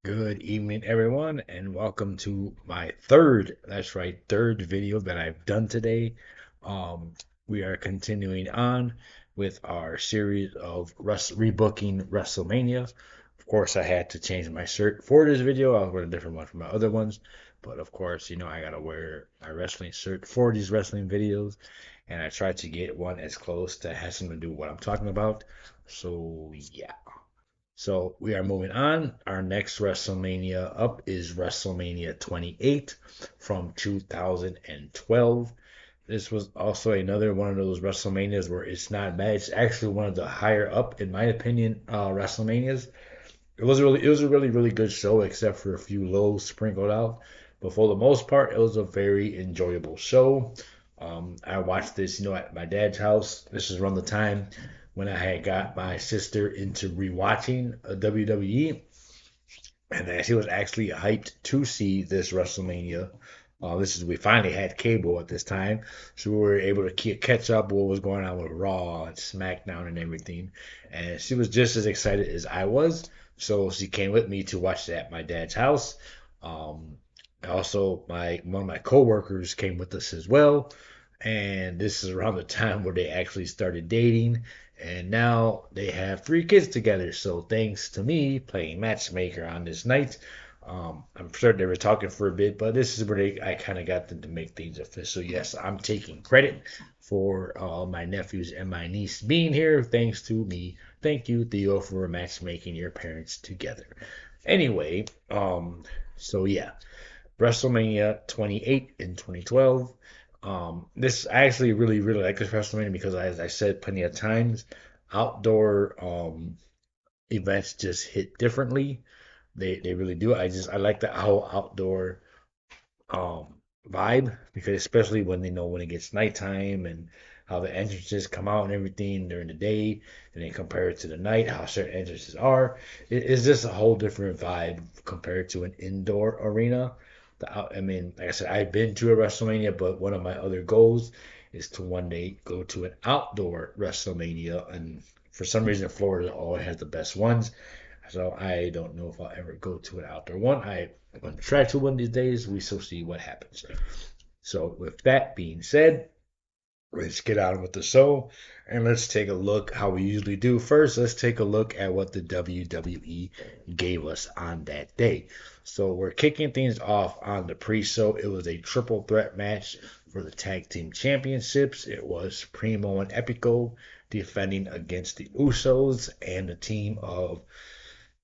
Good evening, everyone, and welcome to my third video that I've done today. We are continuing on with our series of rebooking WrestleMania. Of course, I had to change my shirt for this video. I was wearing a different one from my other ones, but of course, I gotta wear my wrestling shirt for these wrestling videos, and I tried to get one as close to has something to do with what I'm talking about. So yeah. So we are moving on. Our next WrestleMania up is WrestleMania 28 from 2012. This was also another one of those WrestleManias where it's not bad. It's actually one of the higher up, in my opinion, WrestleManias. It was a really good show, except for a few lows sprinkled out. But for the most part, it was a very enjoyable show. I watched this, at my dad's house. This is around the time when I had got my sister into rewatching WWE, and she was actually hyped to see this WrestleMania. We finally had cable at this time, so we were able to catch up what was going on with Raw and SmackDown and everything. And she was just as excited as I was, so she came with me to watch it at my dad's house. Um, Also, my one of my coworkers came with us as well, and this is around the time where they actually started dating, and now they have three kids together. So thanks to me playing matchmaker on this night, I'm sure they were talking for a bit, but this is where I kind of got them to make things official. Yes, I'm taking credit for my nephews and my niece being here, thanks to me. Thank you, Theo, for matchmaking your parents together. Anyway, so yeah, WrestleMania 28 in 2012. This I actually really like this WrestleMania because, as I said plenty of times, outdoor events just hit differently. They really do. I like the whole outdoor um vibe, because especially when when it gets nighttime and how the entrances come out and everything during the day, and then compare it to the night, how certain entrances are. It's just a whole different vibe compared to an indoor arena. I mean, like I said, I've been to a WrestleMania, but one of my other goals is to one day go to an outdoor WrestleMania. And for some reason, Florida always has the best ones. So I don't know if I'll ever go to an outdoor one. I'm going to try to one of these days. We shall see what happens. So with that being said, let's get on with the show, and let's take a look how we usually do. First, let's take a look at what the WWE gave us on that day. So we're kicking things off on the pre-show. It was a triple threat match for the tag team championships. It was Primo and Epico defending against the Usos and the team of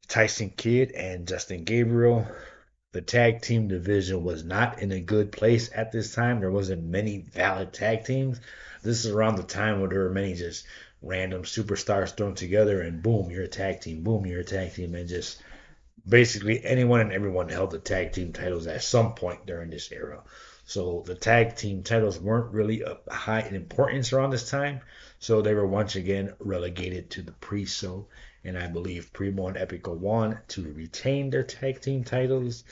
Tyson Kidd and Justin Gabriel. The tag team division was not in a good place at this time. There wasn't many valid tag teams. This is around the time where there were many just random superstars thrown together, and boom, you're a tag team. Boom, you're a tag team. And just basically anyone and everyone held the tag team titles at some point during this era. So the tag team titles weren't really high in importance around this time. So they were once again relegated to the pre-show. And I believe Primo and Epico won to retain their tag team titles.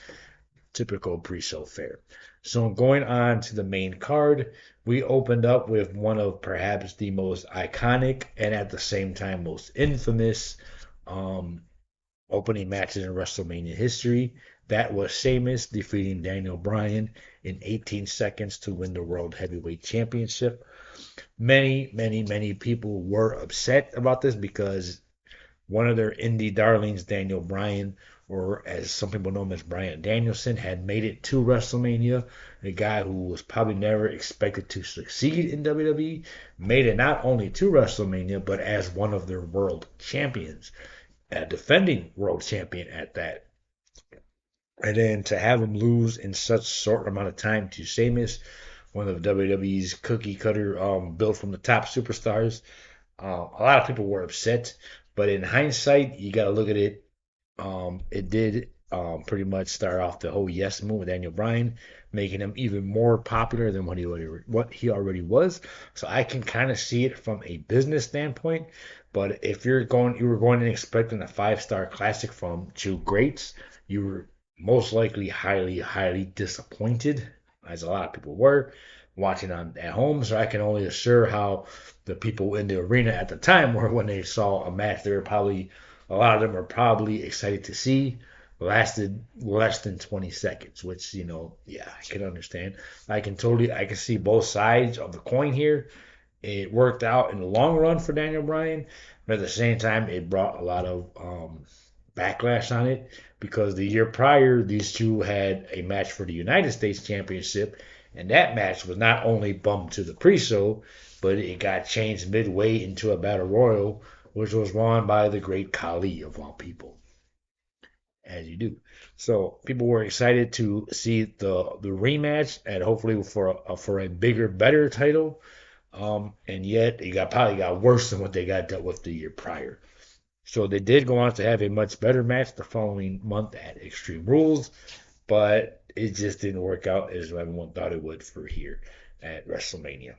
Typical pre-show fare. So going on to the main card, we opened up with one of perhaps the most iconic and at the same time most infamous um, opening matches in WrestleMania history. That was Sheamus defeating Daniel Bryan in 18 seconds to win the World Heavyweight Championship. Many people were upset about this because one of their indie darlings, Daniel Bryan, or as some people know him as Bryan Danielson, had made it to WrestleMania. A guy who was probably never expected to succeed in WWE made it not only to WrestleMania, but as one of their world champions, a defending world champion at that. And then to have him lose in such short amount of time to Sheamus, one of WWE's cookie cutter built from the top superstars, a lot of people were upset. But in hindsight, you got to look at it. It did pretty much start off the whole yes move with Daniel Bryan, making him even more popular than what he already was. So I can kind of see it from a business standpoint. But if you were going and expecting a 5-star classic from two greats, you were most likely highly disappointed, as a lot of people were watching on at home. So I can only assure how the people in the arena at the time were when they saw a match. They were probably a lot of them were probably excited to see. lasted less than 20 seconds, which, yeah, I can understand. I can see both sides of the coin here. It worked out in the long run for Daniel Bryan, but at the same time, it brought a lot of backlash on it because the year prior, these two had a match for the United States Championship, and that match was not only bumped to the pre-show, but it got changed midway into a battle royal, which was won by the great Khali of all people, as you do. So people were excited to see the rematch and hopefully for a bigger, better title. And yet it probably got worse than what they got dealt with the year prior. So they did go on to have a much better match the following month at Extreme Rules, but it just didn't work out as everyone thought it would for here at WrestleMania.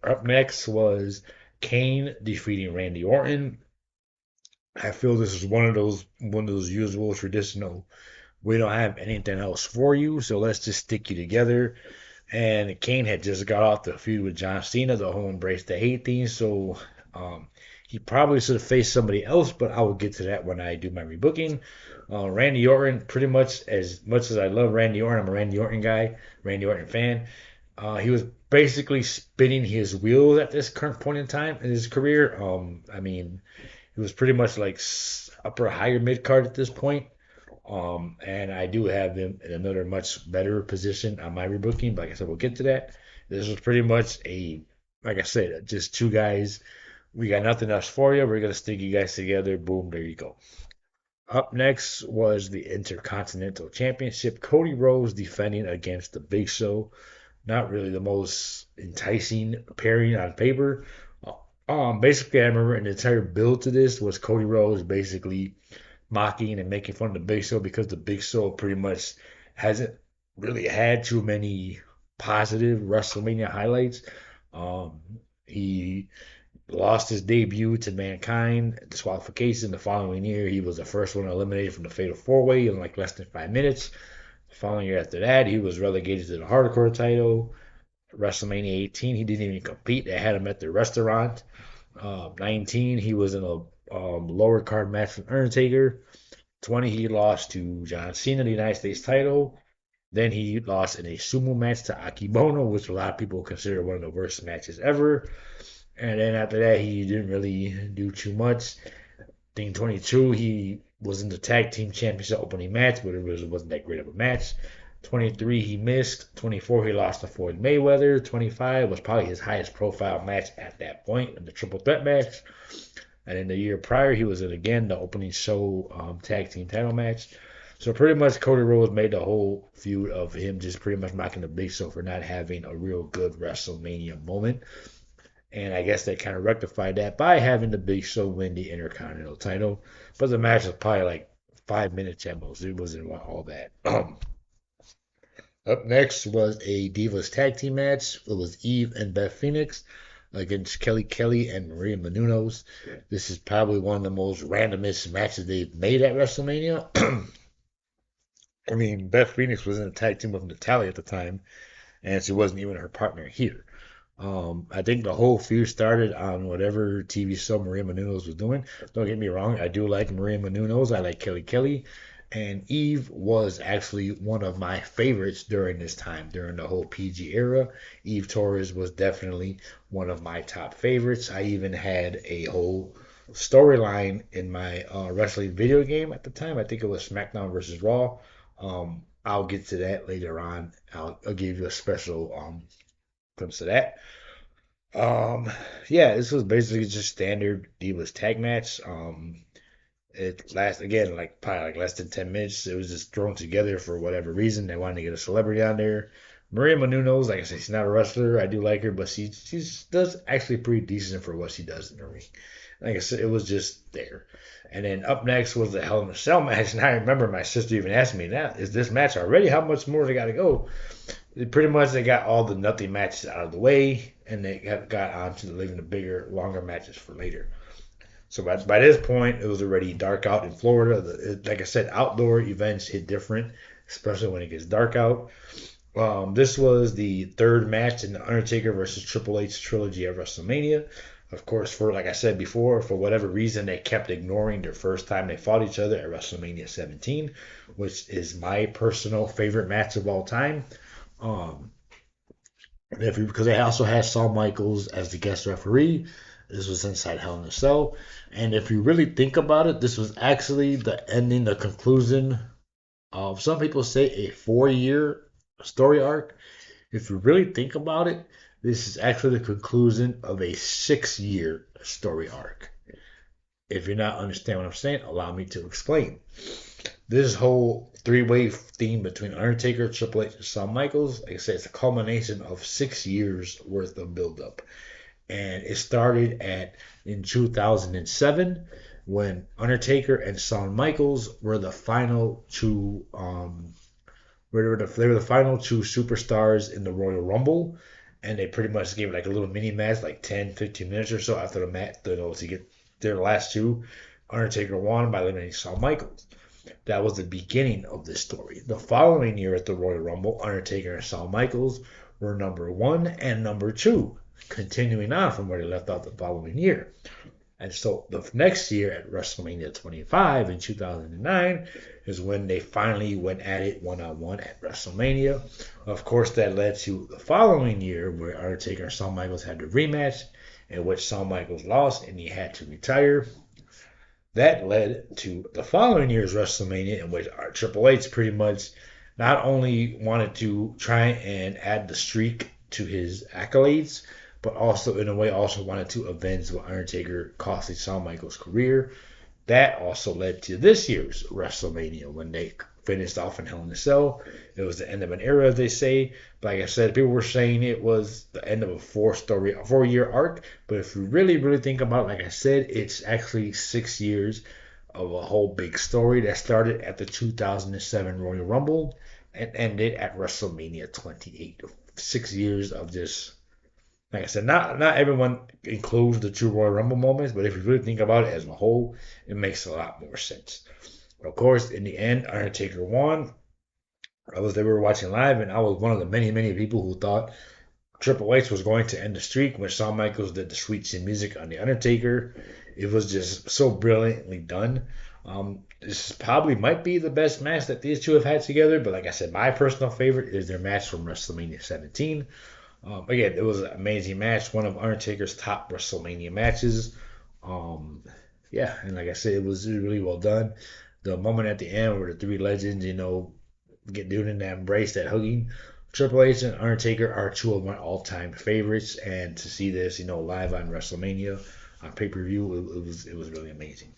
Up next was Kane defeating Randy Orton. I feel this is one of those usual traditional. We don't have anything else for you, so let's just stick you together. And Kane had just got off the feud with John Cena, the whole embrace the hate thing. So he probably should have faced somebody else, but I will get to that when I do my rebooking. Randy Orton, pretty much as I love Randy Orton, I'm a Randy Orton guy, Randy Orton fan. He was basically spinning his wheels at this current point in time in his career. I mean, he was pretty much like upper higher mid card at this point. And I do have him in another much better position on my rebooking, but like I said, we'll get to that. This was pretty much like I said, just two guys. We got nothing else for you. We're gonna stick you guys together. Boom, there you go. Up next was the Intercontinental Championship. Cody Rhodes defending against the Big Show. Not really the most enticing pairing on paper. Basically, I remember an entire build to this was Cody Rhodes basically mocking and making fun of the Big Show because the Big Show pretty much hasn't really had too many positive WrestleMania highlights. Um, he lost his debut to Mankind disqualification the following year. He was the first one eliminated from the Fatal Four Way in like less than 5 minutes. The following year after that, he was relegated to the Hardcore title. WrestleMania 18, he didn't even compete. They had him at the restaurant. 19, he was in a lower card match with Undertaker. 20, he lost to John Cena, the United States title. Then he lost in a sumo match to Akibono, which a lot of people consider one of the worst matches ever. And then after that, he didn't really do too much. I think 22, he was in the tag team championship opening match, but wasn't that great of a match. 23, he missed. 24, he lost to Floyd Mayweather. 25 was probably his highest profile match at that point in the triple threat match. And in the year prior, he was in again the opening show tag team title match. So pretty much Cody Rhodes made the whole feud of him just pretty much mocking the Big Show for not having a real good WrestleMania moment. And I guess they kind of rectified that by having the Big Show win the Intercontinental title. But the match was probably like 5 minutes at most. It wasn't all that. Up next was a Divas tag team match. It was Eve and Beth Phoenix against Kelly Kelly and Maria Menounos. This is probably one of the most randomest matches they've made at WrestleMania. I mean, Beth Phoenix was in a tag team with Natalia at the time, and she wasn't even her partner here. I think the whole feud started on whatever TV show Maria Menounos was doing. Don't get me wrong, I do like Maria Menounos. I like Kelly Kelly. And Eve was actually one of my favorites during this time, during the whole PG era. Eve Torres was definitely one of my top favorites. I even had a whole storyline in my wrestling video game at the time. I think it was SmackDown versus Raw. I'll get to that later on. I'll give you a special glimpse of that. Um, yeah, this was basically just standard Divas tag match. It lasts again like probably like less than 10 minutes. It was just thrown together for whatever reason. They wanted to get a celebrity on there. Maria Menounos, like I said, she's not a wrestler. I do like her, but she does actually pretty decent for what she does in the ring. Like I said, it was just there. And then up next was the Hell in a Cell match. And I remember my sister even asked me, "Now is this match already? How much more they got to go?" Pretty much they got all the nothing matches out of the way, and they got on to leaving the bigger, longer matches for later. So by this point, it was already dark out in Florida. Like I said, outdoor events hit different, especially when it gets dark out. This was the third match in the Undertaker versus Triple H trilogy at WrestleMania. Of course, for like I said before, for whatever reason, they kept ignoring their first time they fought each other at WrestleMania 17, which is my personal favorite match of all time. Um, because they also had Shawn Michaels as the guest referee. This was inside Hell in a Cell, and if you really think about it, this was actually the ending, the conclusion of some people say a 4 year story arc. If you really think about it, this is actually the conclusion of a 6 year story arc. If you're not understanding what I'm saying, allow me to explain. This whole three-way theme between Undertaker, Triple H, and Shawn Michaels, like I said, it's a culmination of 6 years worth of build-up. And it started at in 2007 when Undertaker and Shawn Michaels were the final two they were the final two superstars in the Royal Rumble, and they pretty much gave like a little mini match, like 10, 15 minutes or so after the match, to get their last two. Undertaker won by eliminating Shawn Michaels. That was the beginning of this story. The following year at the Royal Rumble, Undertaker and Shawn Michaels were number one and number two, continuing on from where they left off the following year. And so the next year at WrestleMania 25 in 2009 is when they finally went at it one on one at WrestleMania. Of course, that led to the following year where Undertaker and Shawn Michaels had the rematch, in which Shawn Michaels lost and he had to retire. That led to the following year's WrestleMania, in which our Triple H pretty much not only wanted to try and add the streak to his accolades, but also in a way also wanted to avenge what Undertaker cost Shawn Michaels' career. That also led to this year's WrestleMania when they finished off in Hell in a Cell. It was the end of an era, they say. But like I said, people were saying it was the end of a 4 year arc. But if you really, really think about it, like I said, it's actually 6 years of a whole big story that started at the 2007 Royal Rumble and ended at WrestleMania 28. 6 years of just, like I said, not everyone includes the true Royal Rumble moments, but if you really think about it as a whole, it makes a lot more sense. Of course, in the end, Undertaker won. They were watching live, and I was one of the many, many people who thought Triple H was going to end the streak when Shawn Michaels did the sweet chin music on the Undertaker. It was just so brilliantly done. This probably might be the best match that these two have had together, but like I said, my personal favorite is their match from WrestleMania 17. Again, it was an amazing match, one of Undertaker's top WrestleMania matches. Um, yeah, and like I said, it was really well done. The moment at the end where the three legends, get doing that embrace, that hugging. Triple H and Undertaker are two of my all-time favorites, and to see this, live on WrestleMania on pay-per-view, it was really amazing.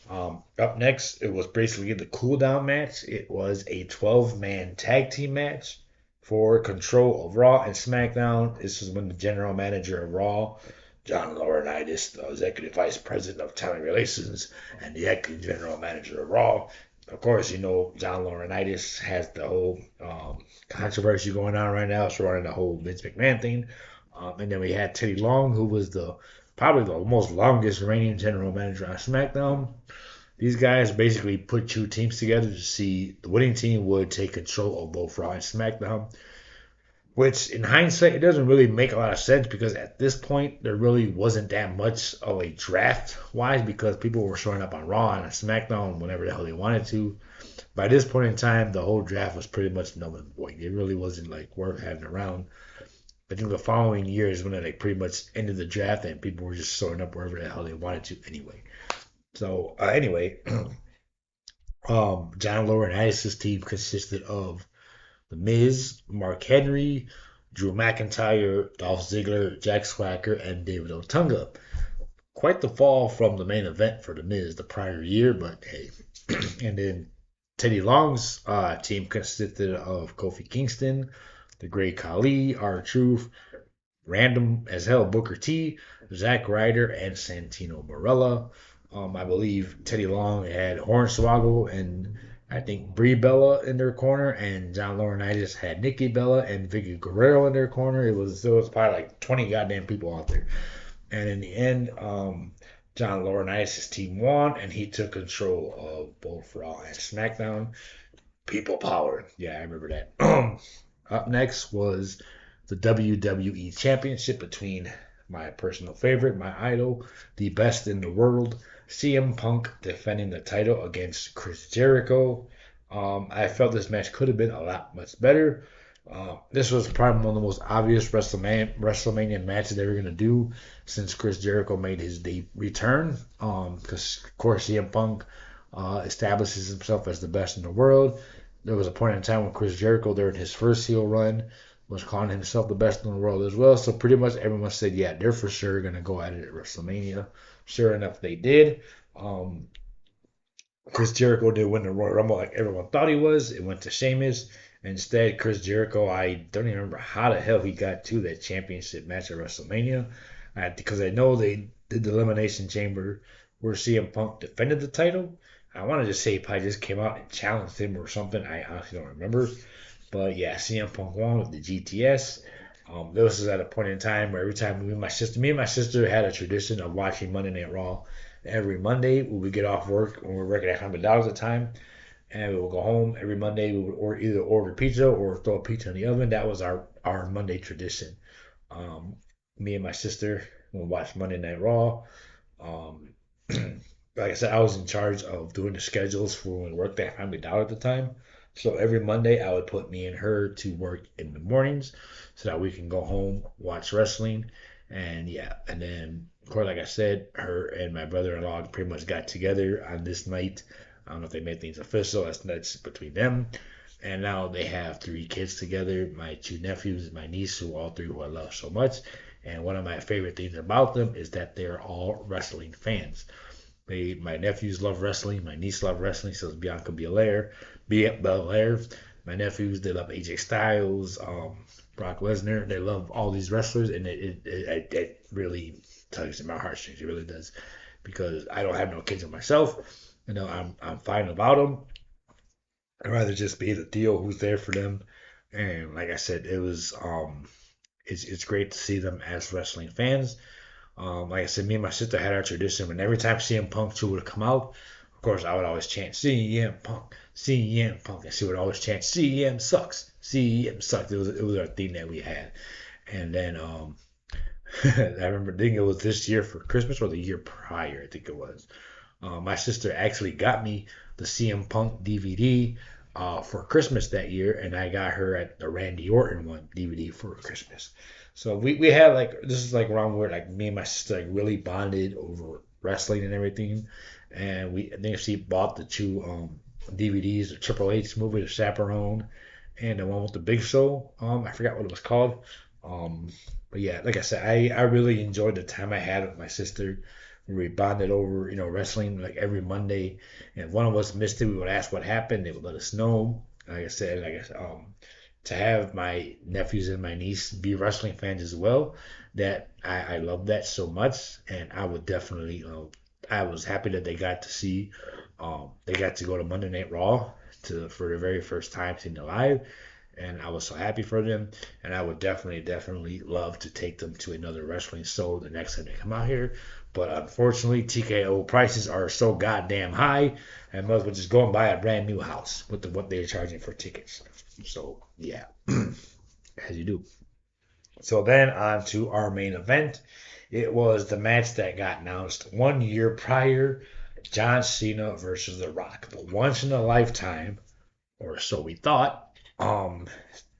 Up next, it was basically the cool-down match. It was a 12-man tag team match for control of Raw and SmackDown. This is when the general manager of Raw, John Laurinaitis, the executive vice president of talent relations, and the acting general manager of Raw. Of course, John Laurinaitis has the whole controversy going on right now surrounding the whole Vince McMahon thing. And then we had Teddy Long, who was probably the most longest reigning general manager on SmackDown. These guys basically put two teams together to see the winning team would take control of both Raw and SmackDown. Which, in hindsight, it doesn't really make a lot of sense because at this point, there really wasn't that much of a draft wise because people were showing up on Raw and SmackDown whenever the hell they wanted to. By this point in time, the whole draft was pretty much null and void. It really wasn't like worth having around. I think the following year is when they pretty much ended the draft and people were just showing up wherever the hell they wanted to anyway. So, anyway, John Laurinaitis' team consisted of The Miz, Mark Henry, Drew McIntyre, Dolph Ziggler, Jack Swagger, and David Otunga. Quite the fall from the main event for The Miz the prior year, but hey. And then Teddy Long's team consisted of Kofi Kingston, The Great Khali, R-Truth, random as hell Booker T, Zack Ryder, and Santino Marella. I believe Teddy Long had Hornswoggle and I think Brie Bella in their corner, and John Laurinaitis had Nikki Bella and Vicky Guerrero in their corner. It was probably like 20 goddamn people out there. And in the end, John Laurinaitis' team won, and he took control of both Raw and SmackDown. People power. Yeah, I remember that. Up next was the WWE Championship between my personal favorite, my idol, the best in the world, CM Punk defending the title against Chris Jericho. I felt this match could have been a lot much better. This was probably one of the most obvious WrestleMania matches they were going to do since Chris Jericho made his return. Because, of course, CM Punk establishes himself as the best in the world. There was a point in time when Chris Jericho, during his first heel run, was calling himself the best in the world as well. So pretty much everyone said, yeah, they're for sure going to go at it at WrestleMania. Sure enough, they did. Um, Chris Jericho did win the Royal Rumble like everyone thought he was. It went to Sheamus. Instead, Chris Jericho, I don't even remember how the hell he got to that championship match at WrestleMania. Because I know they did the Elimination Chamber where CM Punk defended the title. I want to just say he probably just came out and challenged him or something. I honestly don't remember. But yeah, CM Punk won with the GTS. This was at a point in time where every time me and my sister had a tradition of watching Monday Night Raw every Monday when we get off work when we're working at $100 a time, and we would go home every Monday. We would either order pizza or throw a pizza in the oven. That was our Monday tradition. Um, Me and my sister would watch Monday Night Raw. Um, like I said, I was in charge of doing the schedules for when we worked at Family Dollar at the time. So every Monday, I would put me and her to work in the mornings so that we can go home, watch wrestling. And yeah, and then, of course, like I said, her and my brother in law pretty much got together on this night. I don't know if they made things official, that's between them. And now they have three kids together, my two nephews, my niece, who I love so much. And one of my favorite things about them is that they're all wrestling fans. My nephews love wrestling. My niece loves wrestling. So it's Bianca Belair. My nephews, they love AJ Styles, Brock Lesnar. They love all these wrestlers, and it really tugs at my heartstrings. It really does, because I don't have no kids myself. I'm fine about them. I'd rather just be the Theo who's there for them. And like I said, it's great to see them as wrestling fans. Like I said, me and my sister had our tradition, and every time CM Punk 2 would come out, of course, I would always chant CM Punk, CM Punk, and she would always chant CM sucks, CM sucks. It was our thing that we had. And then I remember thinking it was this year for Christmas or the year prior, I think it was. My sister actually got me the CM Punk DVD for Christmas that year, and I got her at the Randy Orton one DVD for Christmas. So we had like this is like around where like me and my sister like really bonded over wrestling and everything, and I think she bought the two DVDs, the Triple H movie, the Chaperone, and the one with the Big Show. I forgot what it was called. Um, but yeah, like I said, I really enjoyed the time I had with my sister. We bonded over, wrestling like every Monday. And if one of us missed it, we would ask what happened. They would let us know. To have my nephews and my niece be wrestling fans as well, that I love that so much. And I would definitely, I was happy that they got to go to Monday Night Raw for the very first time seeing it live, and I was so happy for them. And I would definitely love to take them to another wrestling show the next time they come out here. But unfortunately, TKO prices are so goddamn high, and might as well just go and buy a brand new house with what they're charging for tickets. So yeah, as you do. So then on to our main event. It was the match that got announced 1 year prior. John Cena versus The Rock. The once in a lifetime, or so we thought, um,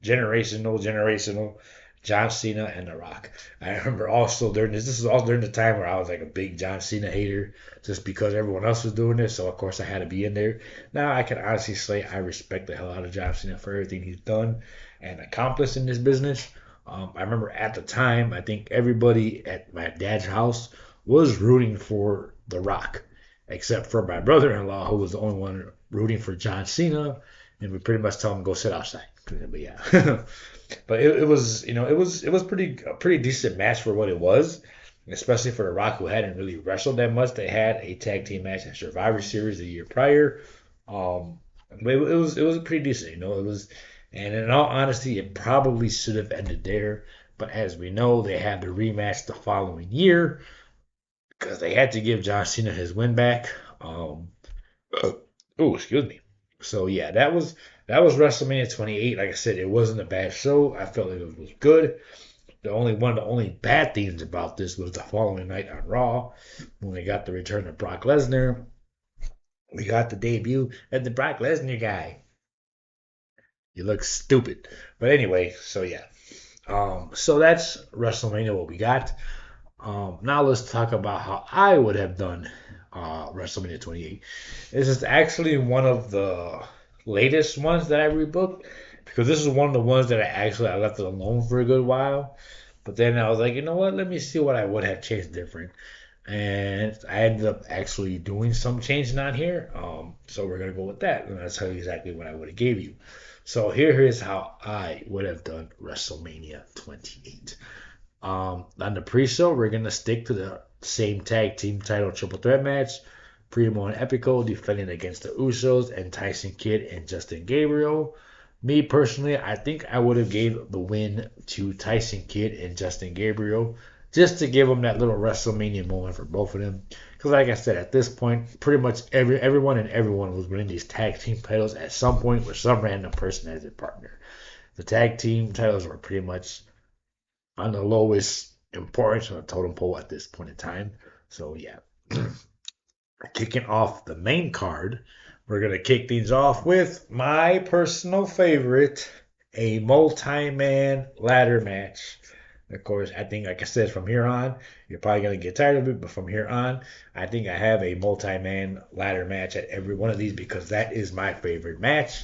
generational John Cena and The Rock. I remember also this is all during the time where I was like a big John Cena hater just because everyone else was doing this. So of course I had to be in there. Now I can honestly say I respect the hell out of John Cena for everything he's done and accomplished in this business. I remember at the time, I think everybody at my dad's house was rooting for The Rock, except for my brother-in-law, who was the only one rooting for John Cena, and we pretty much tell him go sit outside. But yeah, but it was it was a pretty decent match for what it was, especially for The Rock, who hadn't really wrestled that much. They had a tag team match at Survivor Series the year prior. But it was pretty decent. It was, and in all honesty, it probably should have ended there. But as we know, they had the rematch the following year because they had to give John Cena his win back. Oh, excuse me. So yeah, that was WrestleMania 28. Like I said, it wasn't a bad show. I felt like it was good. One of the only bad things about this was the following night on Raw, when we got the return of Brock Lesnar. We got the debut of the Brock Lesnar guy. You look stupid. But anyway, so yeah. So that's WrestleMania, what we got. Now let's talk about how I would have done WrestleMania 28. This is actually one of the latest ones that I rebooked, because this is one of the ones that I left it alone for a good while. But then I was like, you know what? Let me see what I would have changed different. And I ended up actually doing some changing on here. So we're gonna go with that, and I'll tell you exactly what I would have gave you. So here's how I would have done WrestleMania 28. On the pre-show, we're gonna stick to the same tag team title triple threat match. Primo and Epico defending against the Usos and Tyson Kidd and Justin Gabriel. Me personally, I think I would have gave the win to Tyson Kidd and Justin Gabriel, just to give them that little WrestleMania moment for both of them. Because like I said, at this point, pretty much everyone was winning these tag team titles at some point with some random person as their partner. The tag team titles were pretty much on the lowest importance on the totem pole at this point in time. So yeah. Kicking off the main card, we're going to kick things off with my personal favorite, a multi-man ladder match. Of course, I think, like I said, from here on, you're probably going to get tired of it, but from here on, I think I have a multi-man ladder match at every one of these, because that is my favorite match.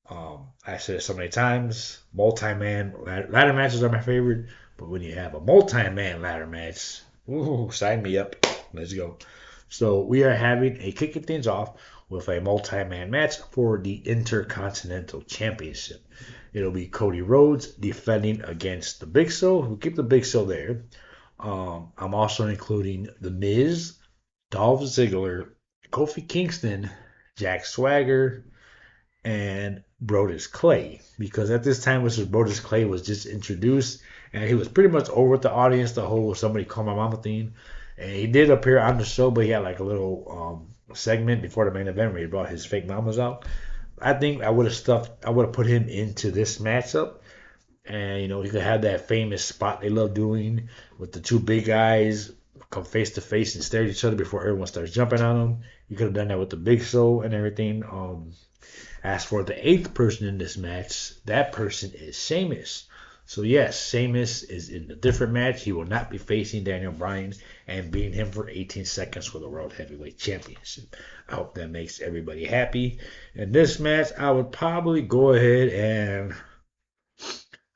I said it so many times, multi-man ladder matches are my favorite, but when you have a multi-man ladder match, ooh, sign me up. Let's go. So we are having a kicking things off with a multi-man match for the Intercontinental Championship. It'll be Cody Rhodes defending against the Big Show. We'll keep the Big Show there. I'm also including The Miz, Dolph Ziggler, Kofi Kingston, Jack Swagger, and Brodus Clay, because at this time, Brodus Clay was just introduced, and he was pretty much over with the audience, the whole "somebody call my mama" thing. And he did appear on the show, but he had like a little segment before the main event where he brought his fake mamas out. I think I would have put him into this matchup, and he could have that famous spot they love doing with the two big guys come face to face and stare at each other before everyone starts jumping on them. You could have done that with the Big Show and everything. As for the eighth person in this match, that person is Sheamus. So yes, Sheamus is in a different match. He will not be facing Daniel Bryan and beating him for 18 seconds for the World Heavyweight Championship. I hope that makes everybody happy. In this match, I would probably go ahead and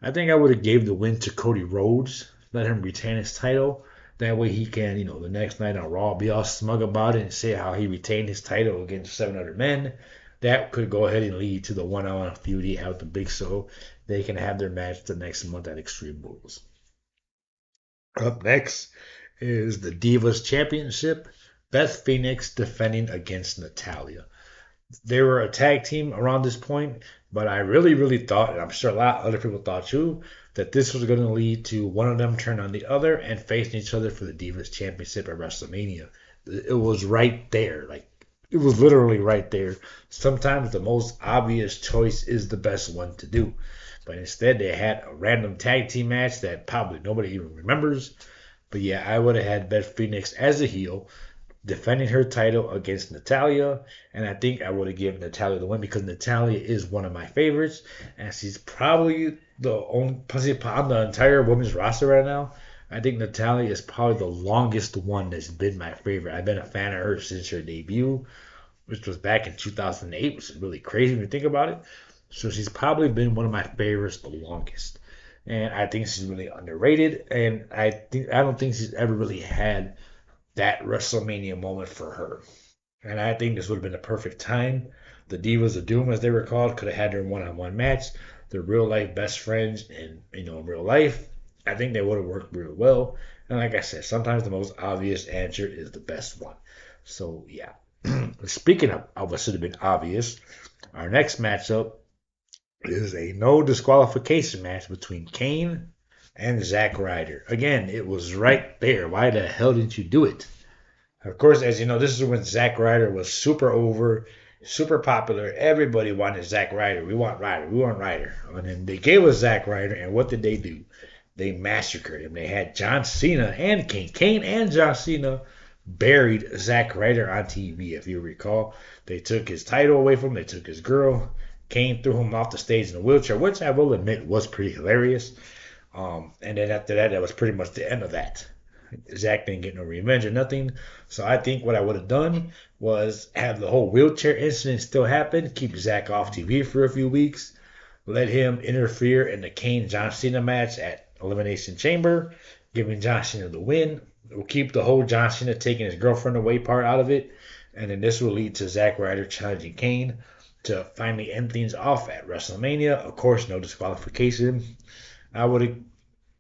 I think I would have gave the win to Cody Rhodes, let him retain his title. That way he can, the next night on Raw, be all smug about it and say how he retained his title against 700 men. That could go ahead and lead to the one-on-one feud he had with the Big Show. They can have their match the next month at Extreme Rules. Up next is the Divas Championship. Beth Phoenix defending against Natalya. They were a tag team around this point, but I really, really thought, and I'm sure a lot of other people thought too, that this was going to lead to one of them turn on the other and facing each other for the Divas Championship at WrestleMania. It was right there. It was literally right there. Sometimes the most obvious choice is the best one to do. But instead, they had a random tag team match that probably nobody even remembers. But yeah, I would have had Beth Phoenix as a heel, defending her title against Natalya. And I think I would have given Natalya the win, because Natalya is one of my favorites. And she's probably the only, on the entire women's roster right now, I think Natalya is probably the longest one that's been my favorite. I've been a fan of her since her debut, which was back in 2008, which is really crazy when you think about it. So she's probably been one of my favorites the longest. And I think she's really underrated. And I don't think she's ever really had that WrestleMania moment for her. And I think this would have been the perfect time. The Divas of Doom, as they were called, could have had their one-on-one match. They're real life best friends, and in real life, I think they would have worked really well. And like I said, sometimes the most obvious answer is the best one. So yeah. Speaking of what should have been obvious, our next matchup is a no disqualification match between Kane and Zack Ryder. Again, it was right there. Why the hell didn't you do it? Of course, as you know, this is when Zack Ryder was super over, super popular. Everybody wanted Zack Ryder. We want Ryder. We want Ryder. And then they gave us Zack Ryder, and what did they do? they massacred him. They had John Cena and Kane and John Cena buried Zack Ryder on TV, if you recall. They took his title away from him. They took his girl. Kane threw him off the stage in a wheelchair, which I will admit was pretty hilarious. And then after that, that was pretty much the end of that. Zack didn't get no revenge or nothing. So I think what I would have done was have the whole wheelchair incident still happen, keep Zack off TV for a few weeks, let him interfere in the Kane John Cena match at Elimination Chamber, giving John Cena the win. We'll keep the whole John Cena taking his girlfriend away part out of it, and then this will lead to Zack Ryder challenging Kane to finally end things off at WrestleMania. Of course, no disqualification.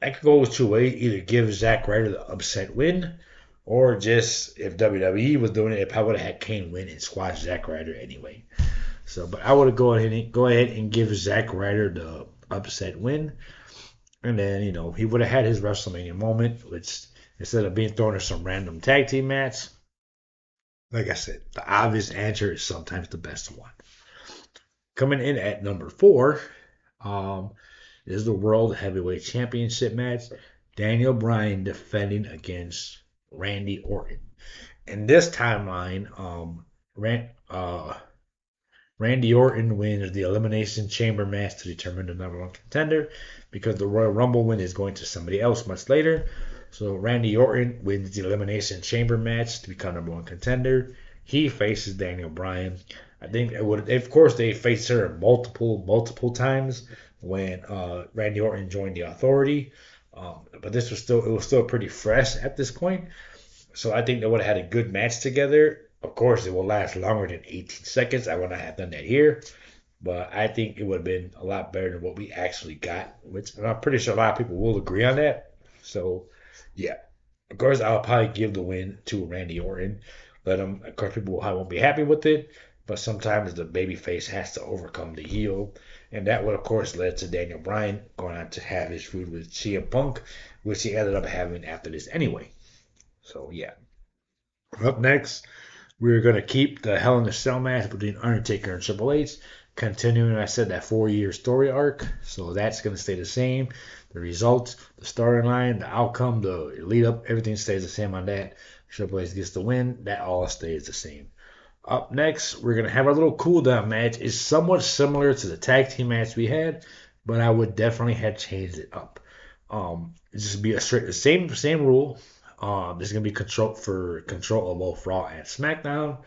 I could go with two ways: either give Zack Ryder the upset win, or just if WWE was doing it, it probably would have had Kane win and squash Zack Ryder anyway. So, but I would go ahead and give Zack Ryder the upset win, and then he would have had his WrestleMania moment, which instead of being thrown in some random tag team match, like I said, the obvious answer is sometimes the best one. Coming in at number 4, is the World Heavyweight Championship match. Daniel Bryan defending against Randy Orton. In this timeline, Randy Orton wins the Elimination Chamber match to determine the number 1 contender because the Royal Rumble win is going to somebody else much later. So Randy Orton wins the Elimination Chamber match to become number 1 contender. He faces Daniel Bryan. I think it would, of course, they faced her multiple times when Randy Orton joined the Authority. But this was still pretty fresh at this point. So I think they would have had a good match together. Of course, it will last longer than 18 seconds. I would not have done that here. But I think it would have been a lot better than what we actually got, which I'm pretty sure a lot of people will agree on that. So, yeah. Of course, I'll probably give the win to Randy Orton. Of course, people won't be happy with it. But sometimes the babyface has to overcome the heel. And that would, of course, led to Daniel Bryan going on to have his feud with CM Punk, which he ended up having after this anyway. So, yeah. Up next, we're going to keep the Hell in a Cell match between Undertaker and Triple H, continuing, I said, that 4-year story arc. So that's going to stay the same. The results, the storyline, the outcome, the lead up, everything stays the same on that. Triple H gets the win. That all stays the same. Up next, we're going to have our little cool down match. It's somewhat similar to the tag team match we had, but I would definitely have changed it up. It's just be the same rule. There's going to be control of both Raw and SmackDown.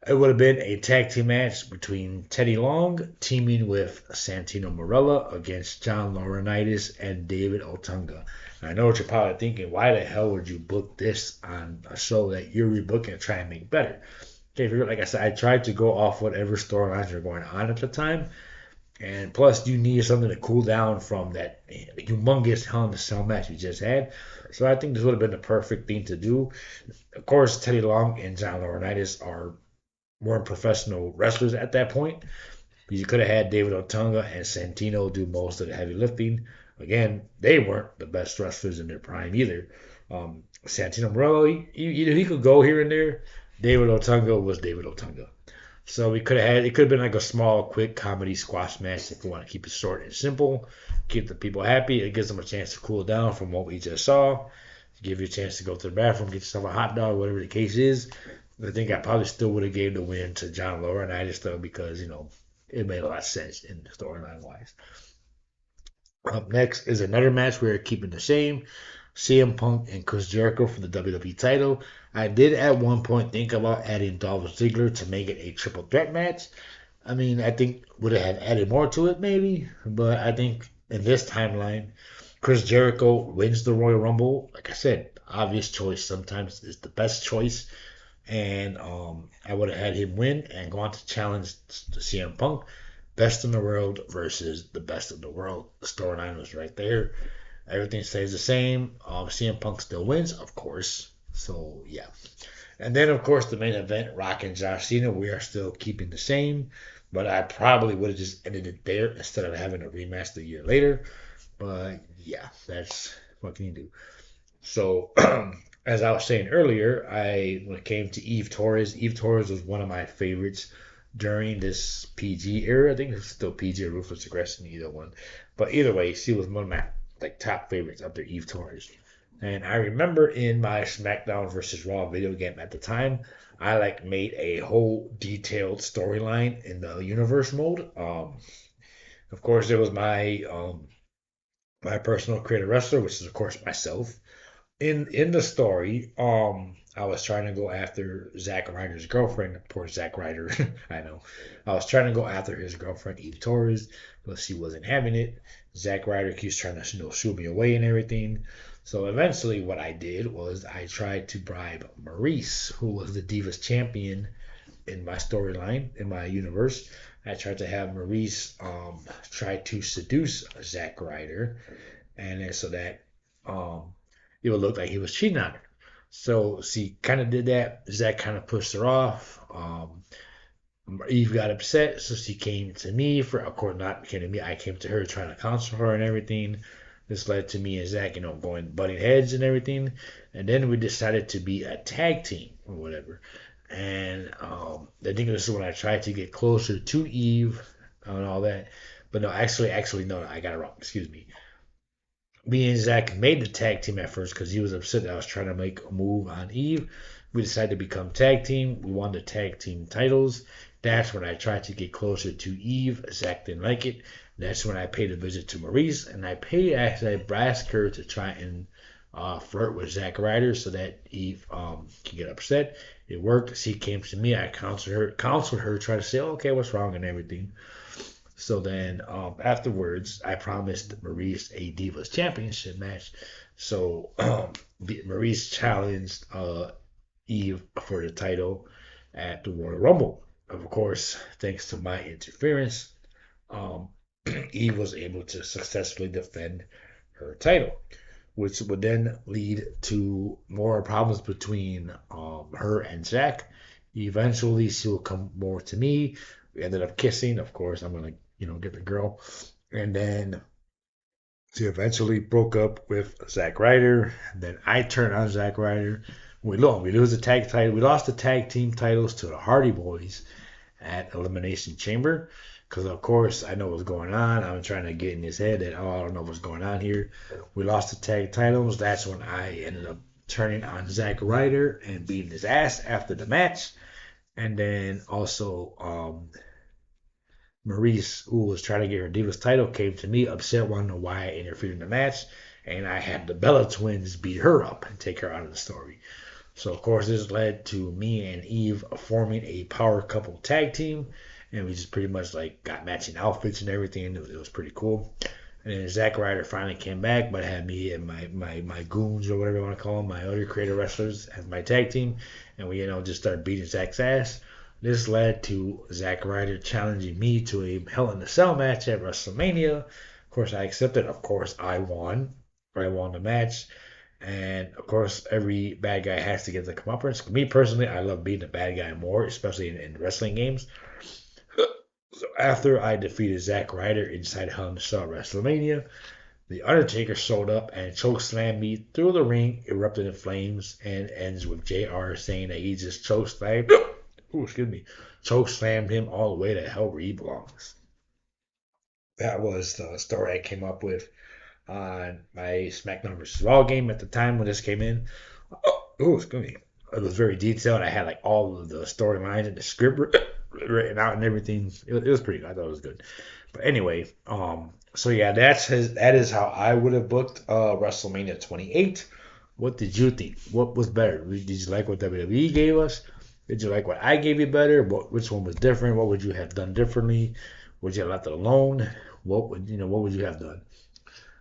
It would have been a tag team match between Teddy Long teaming with Santino Marella against John Laurinaitis and David Otunga. I know what you're probably thinking. Why the hell would you book this on a show that you're rebooking and trying to make better? Okay, like I said, I tried to go off whatever storylines are going on at the time. And plus, you need something to cool down from that humongous Hell in a Cell match you just had. So I think this would have been the perfect thing to do. Of course, Teddy Long and John Laurinaitis weren't professional wrestlers at that point. You could have had David Otunga and Santino do most of the heavy lifting. Again, they weren't the best wrestlers in their prime either. Santino Marella, he could go here and there. David Otunga was David Otunga. So it could have been like a small, quick comedy squash match if you want to keep it short and simple, keep the people happy. It gives them a chance to cool down from what we just saw, give you a chance to go to the bathroom, get yourself a hot dog, whatever the case is. I think I probably still would have gave the win to John Laurinaitis though because it made a lot of sense in the storyline wise. Up next is another match we're keeping the same. CM Punk and Chris Jericho for the WWE title. I did at one point think about adding Dolph Ziggler to make it a triple threat match. I mean, I think would have added more to it maybe, but I think in this timeline, Chris Jericho wins the Royal Rumble. Like I said, obvious choice sometimes is the best choice, and I would have had him win and go on to challenge the CM Punk, best in the world versus the best in the world. The storyline was right there. Everything stays the same. CM Punk still wins, of course. So, yeah. And then, of course, the main event, Rock and John Cena, we are still keeping the same. But I probably would have just ended it there instead of having a rematch the year later. But, yeah, that's what can you do. So, as I was saying earlier, when it came to Eve Torres was one of my favorites during this PG era. I think it's still PG or Ruthless Aggression, either one. But either way, she was one of my like top favorites up there, Eve Torres. And I remember in my SmackDown versus Raw video game at the time, I like made a whole detailed storyline in the universe mode. Of course, there was my personal creator wrestler, which is of course myself. In the story, I was trying to go after Zack Ryder's girlfriend. Poor Zack Ryder, I know. I was trying to go after his girlfriend Eve Torres, but she wasn't having it. Zack Ryder keeps trying to shoot me away and everything. So eventually, what I did was I tried to bribe Maurice, who was the Divas champion in my storyline in my universe. I tried to have Maurice try to seduce Zack Ryder, and then so that um, it would look like he was cheating on her. So she kind of did that. Zach kind of pushed her off. Eve got upset, so she came to me for, of course, not came to me. I came to her trying to counsel her and everything. This led to me and Zach, going butting heads and everything. And then we decided to be a tag team or whatever. And I think this is when I tried to get closer to Eve and all that. But no, actually, no, I got it wrong. Excuse me. Me and Zach made the tag team at first because he was upset that I was trying to make a move on Eve. We decided to become tag team. We won the tag team titles. That's when I tried to get closer to Eve. Zach didn't like it. That's when I paid a visit to Maurice, and I asked her to try and flirt with Zack Ryder so that Eve can get upset. It worked. She came to me. I counseled her, try to say, oh, okay, what's wrong and everything. So then afterwards, I promised Maurice a Divas Championship match. So Maurice challenged Eve for the title at the Royal Rumble. Of course, thanks to my interference, um, Eve was able to successfully defend her title, which would then lead to more problems between her and Jack. Eventually, she will come more to me. We ended up kissing. Of course, I'm gonna, get the girl, and then she eventually broke up with Zack Ryder. Then I turned on Zack Ryder. We lose the tag title. We lost the tag team titles to the Hardy Boys at Elimination Chamber. Because, of course, I know what's going on. I'm trying to get in his head that, I don't know what's going on here. We lost the tag titles. That's when I ended up turning on Zack Ryder and beating his ass after the match. And then also, Maurice, who was trying to get her Divas title, came to me upset, wanting to know why I interfered in the match. And I had the Bella twins beat her up and take her out of the story. So, of course, this led to me and Eve forming a power couple tag team. And we just pretty much got matching outfits and everything. It was pretty cool. And then Zack Ryder finally came back, but had me and my goons or whatever you want to call them, my other creator wrestlers as my tag team. And we, just started beating Zack's ass. This led to Zack Ryder challenging me to a Hell in a Cell match at WrestleMania. Of course, I accepted. Of course, I won. I won the match. And of course, every bad guy has to get the comeuppance. Me personally, I love being a bad guy more, especially in wrestling games. So after I defeated Zack Ryder inside Hell in a Cell WrestleMania, the Undertaker showed up and chokeslammed me through the ring, erupted in flames, and ends with JR saying that he just chokeslammed, chokeslammed him all the way to hell where he belongs. That was the story I came up with on my SmackDown vs. Raw game at the time when this came in. Excuse me. It was very detailed. I had all of the storylines and the script written out and everything. It was pretty good. I thought it was good. But anyway, so yeah, that is how I would have booked WrestleMania 28. What did you think? What was better? Did you like what WWE gave us? Did you like what I gave you better? Which one was different? What would you have done differently? Would you have left it alone? What would you have done?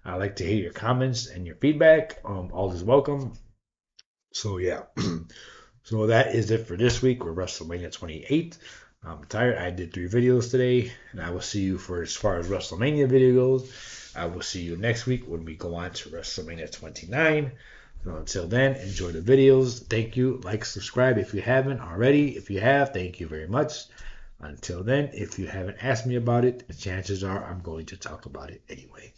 I like to hear your comments and your feedback. All is welcome. So yeah, so that is it for this week with WrestleMania 28. I'm tired. I did 3 videos today, and I will see you for as far as WrestleMania video goes. I will see you next week when we go on to WrestleMania 29. So until then, enjoy the videos. Thank you. Like, subscribe if you haven't already. If you have, thank you very much. Until then, if you haven't asked me about it, the chances are I'm going to talk about it anyway.